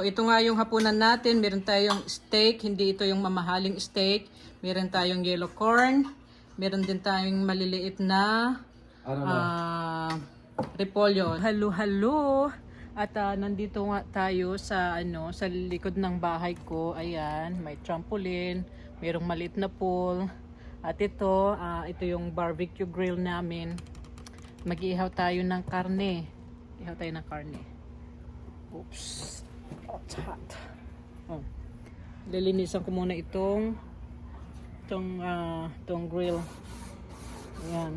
So, ito nga yung hapunan natin. Meron tayong steak, hindi ito yung mamahaling steak. Meron tayong yellow corn. Meron din tayong maliliit na repolyo. Halo-halo. At nandito nga tayo sa sa likod ng bahay ko. Ayan, may trampoline, merong maliit na pool. At ito yung barbecue grill namin. Mag-iihaw tayo ng karne. Ihaw tayo ng karne. Oops. It's hot. Oh. Lilinisan ko muna itong grill. Ayan.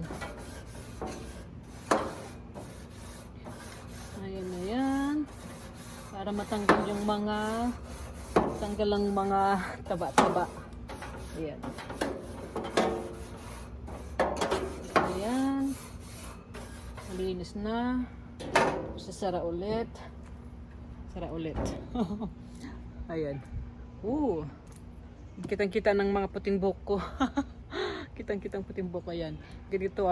Ayan na yan. Para matanggal yung mga taba-taba. Ayan. Ayan. Malinis na. Sasara ulit. Sara ulit. Ayan. Kitang-kita ng mga puting buhok ko. Kitang-kitang puting buhok. Ayan. Ganito.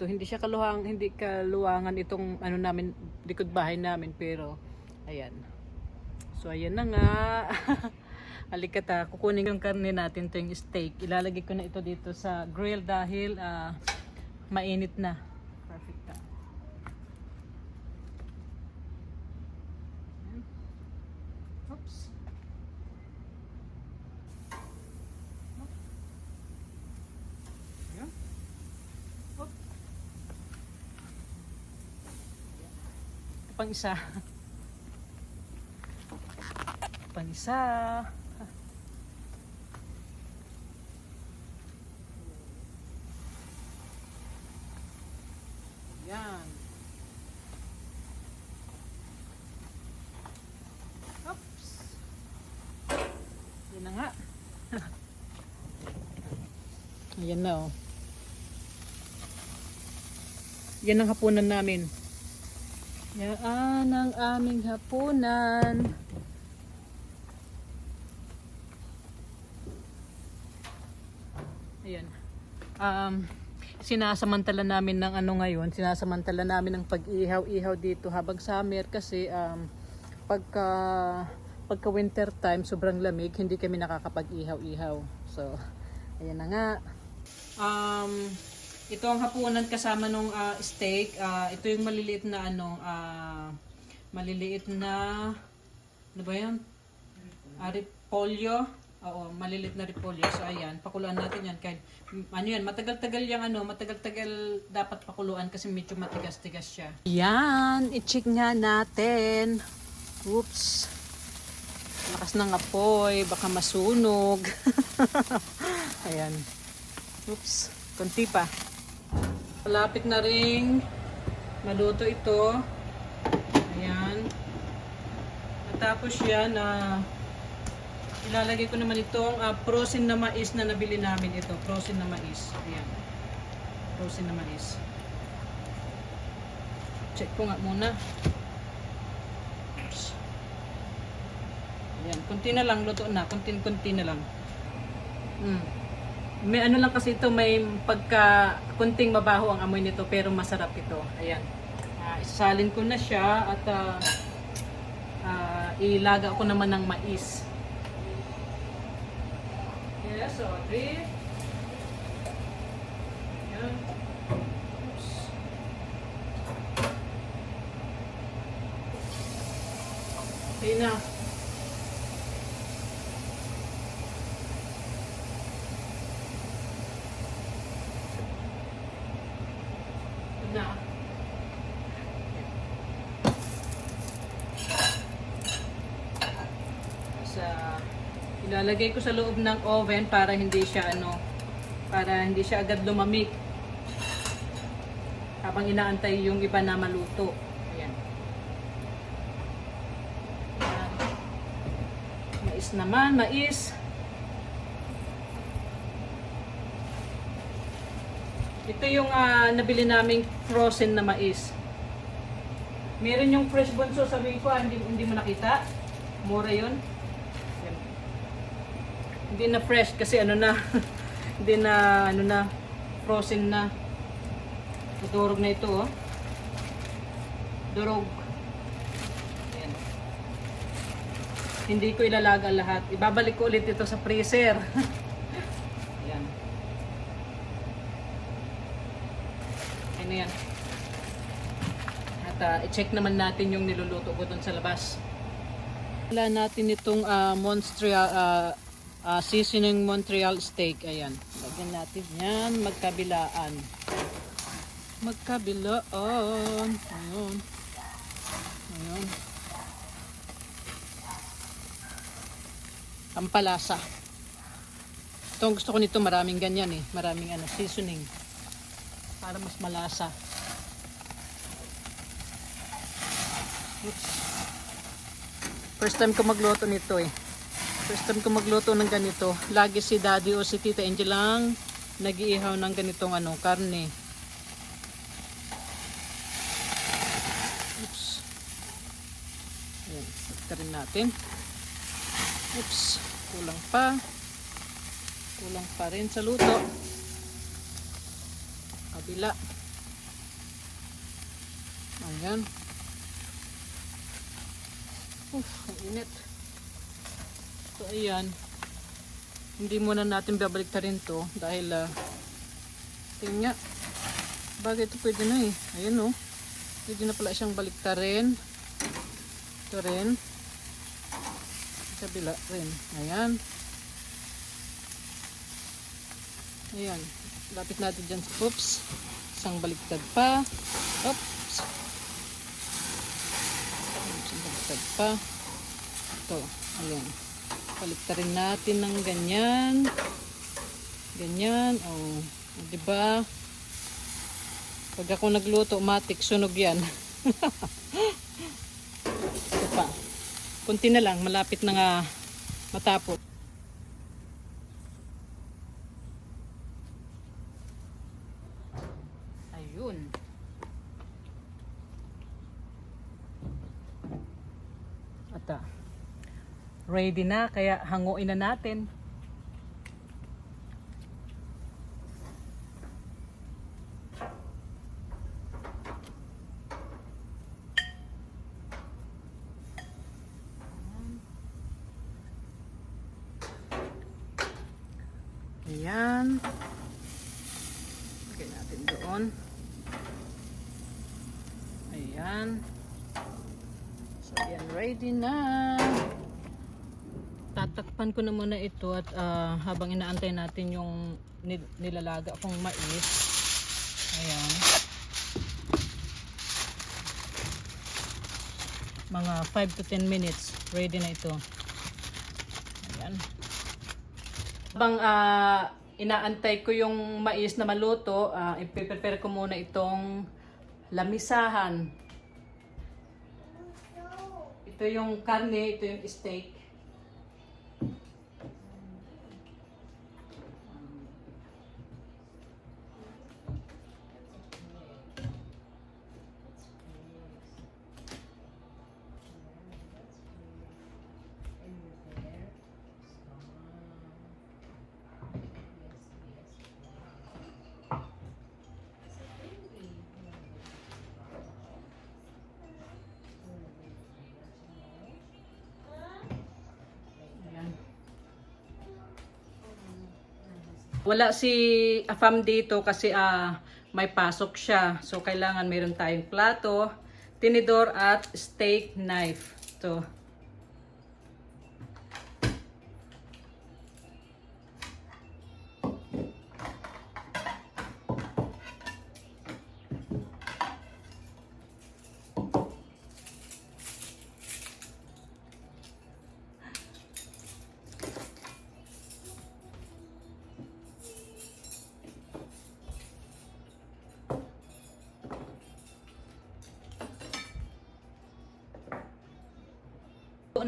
Hindi kaluwangan itong namin, likod bahay namin. Pero, ayan. So, ayan na nga. Halika kukunin yung karne natin, ito yung steak. Ilalagay ko na ito dito sa grill dahil mainit na. Perfect na. Oops. Ayan. Oop. Pang isa. Pang isa. Yan. Oops. Yan na nga. Ayan na oh. Yan ang hapunan namin. Yan ang aming hapunan. Ayan. Sinasamantala namin ng ngayon, sinasamantala namin ng pag-ihaw-ihaw dito habang summer kasi pagka winter time sobrang lamig, hindi kami nakakapag-ihaw-ihaw. So, ayan na nga. Ito ang hapunan kasama nung steak. Ito yung maliliit na ano ba yan? Repolyo. Oo, maliliit na repolyo. So ayan, pakuluan natin yan kahit matagal-tagal matagal-tagal dapat pakuluan kasi medyo matigas-tigas siya. Yan, i-check nga natin. Oops. Lakas ng apoy, baka masunog. Ayan. Oops, konti pa. Malapit na ring maluto ito. Ayan. At tapos yan ilalagay ko naman itong frozen na mais na nabili namin ito. Frozen na mais. Ayan. Frozen na mais. Check ko nga muna. Oops. Ayan. Kunti na lang. Luto na. Kunti na lang. May lang kasi ito. May kunting mabaho ang amoy nito. Pero masarap ito. Ayan. Isasalin ko na siya. At ilaga ko naman ng mais. Yes, sorry. Ayan. Oops. Okay na. Ilalagay ko sa loob ng oven para hindi siya agad lumamig. Habang inaantay yung iba na maluto. Ayan. Ayan. Mais naman, mais. Ito yung nabili naming frozen na mais. Meron yung fresh bunso, sabihin ko, hindi mo nakita. Mura yun. Hindi na fresh kasi hindi na frozen na. Durog na ito, oh. Durog. Ayan. Hindi ko ilalaga lahat. Ibabalik ko ulit ito sa freezer. Ayan. Ano yan? At i-check naman natin yung niluluto ko dun sa labas. Wala natin itong seasoning Montreal steak. Ayan. Lagyan natin yan. Magkabilaan. Magkabilaan. Ayan. Ayan. Pampalasa. Ito gusto ko nito, maraming ganyan eh. Maraming seasoning. Para mas malasa. Oops. First time ko magluto nito eh. First time ko magluto ng ganito. Lagi si Daddy o si Tita Angel lang nag-iihaw ng ganitong karne. Oops. Ayan, ito rin natin. Oops, kulang pa. Kulang pa rin sa luto. Kabila. Ayan. Ang init. So, ayan. Hindi muna natin babalik ta rin to dahil tingnan nga. Bagay ito pwede na eh. Ayan oh. Pwede na pala siyang baliktarin. Ito rin. Kabila rin. Ayan. Ayan. Lapit natin dyan sa oops. Isang baliktad pa. Oops. Isang baliktad pa. Ito. Ayan. Baliktarin natin ng ganyan. Ganyan. O. Diba? Pag ako nagluto, matik, sunog yan. Ito pa. Kunti na lang, malapit na nga matapos. Ayun. At ready na, kaya hanguin na natin. Ayan. Lagay natin doon. Ayan. So, ayan. Ready na. Tatakpan ko na muna ito at habang inaantay natin yung nilalaga akong mais. Ayan. Mga 5 to 10 minutes. Ready na ito. Ayan. Habang inaantay ko yung mais na maluto, i-prepare ko muna itong lamisahan. Ito yung karne, ito yung steak. Wala si Afam dito kasi may pasok siya. So, kailangan meron tayong plato, tinidor at steak knife. So,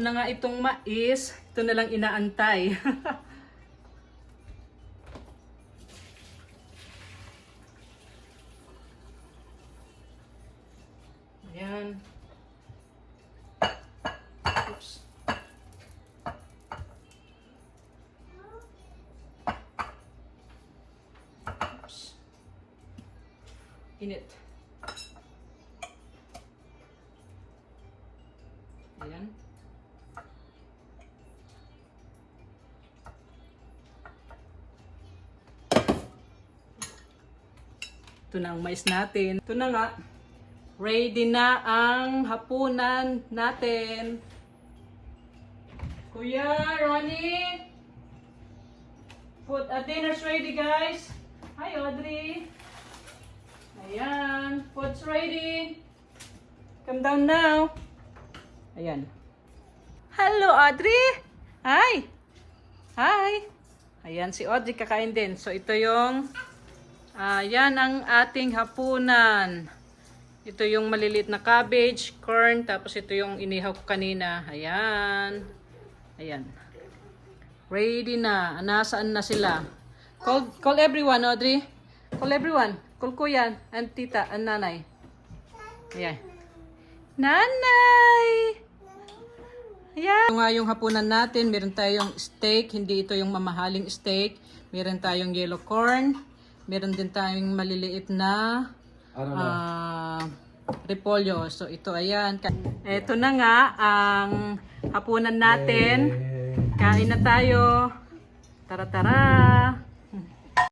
na nga itong mais, ito na lang inaantay. Ayan. Oops. Oops. Init. Ayan. Ito na ang mais natin. Ito na nga. Ready na ang hapunan natin. Kuya, Ronnie. Dinner's ready, guys. Hi, Audrey. Ayan. Food's ready. Come down now. Ayan. Hello, Audrey. Hi. Hi. Ayan, si Audrey kakain din. So, ito yung yan ang ating hapunan. Ito yung maliliit na cabbage, corn, tapos ito yung inihaw ko kanina. Ayan. Ayan. Ready na. Nasaan na sila? Call everyone, Audrey. Call everyone. Call kuya and tita and nanay. Ayan. Nanay! Ayan. Ito nga yung hapunan natin. Meron tayong steak. Hindi ito yung mamahaling steak. Meron tayong yellow corn. Meron din tayong maliliit na repolyo. So ito, ayan. Ito na nga ang hapunan natin. Kain na tayo. Tara tara.